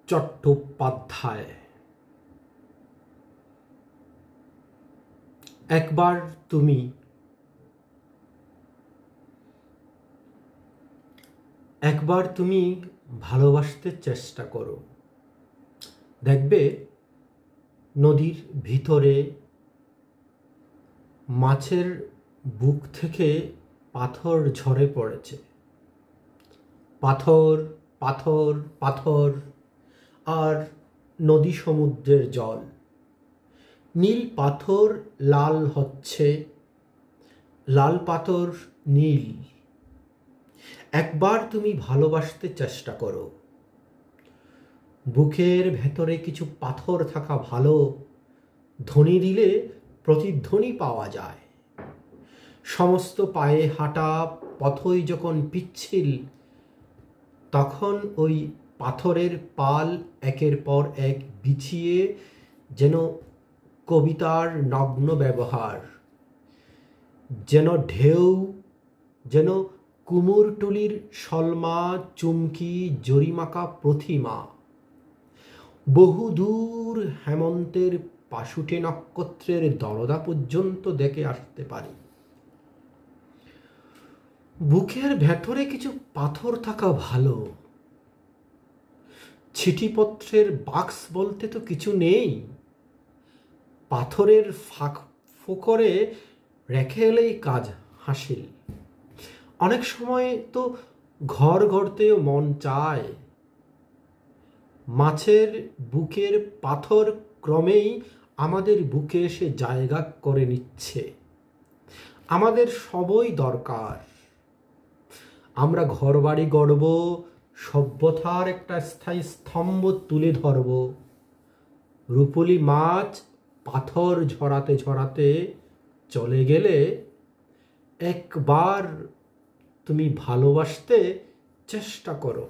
চট্টোপাধ্যায়। একবার তুমি ভালোবাসতে চেষ্টা করো, দেখবে নদীর ভিতরে মাছের বুক থেকে পাথর ঝরে পড়েছে। পাথর পাথর পাথর আর নদী সমুদ্রের জল। নীল পাথর লাল হচ্ছে, লাল পাথর নীল। একবার তুমি ভালোবাসতে চেষ্টা করো। বুকের ভেতরে কিছু পাথর থাকা ভালো, ধ্বনি দিলে প্রতিধ্বনি পাওয়া যায়। সমস্ত পায়ে হাঁটা পথই যখন পিচ্ছিল, তখন ওই পাথরের পাল একের পর এক বিছিয়ে যেন কবিতার নগ্ন ব্যবহার, যেন ঢেউ, যেন কুমোরটুলির সলমা চুমকি জরিমাকা প্রতিমা। বহুদূর হেমন্তের পাশুটে নক্ষত্রের দরজা পর্যন্ত দেখে আসতে পারি। বুকের ভেতরে কিছু পাথর থাকা ভালো। চিঠিপত্রের বাক্স বলতে তো কিছু নেই, পাথরের ফাঁক ফোকরে রেখে এলেই কাজ হাসিল। অনেক সময় তো ঘর গড়তেও মন চায়। মাছের বুকের পাথর ক্রমেই আমাদের বুকে এসে জায়গা করে নিচ্ছে। আমাদের সবই দরকার। আমরা ঘরবাড়ি গড়ব, সভ্যতার একটা স্থায়ী স্তম্ভ তুলে ধরব। রূপলি মাছ পাথর ঝরাতে ঝরাতে চলে গেলে একবার তুমি ভালোবাসতে চেষ্টা করো।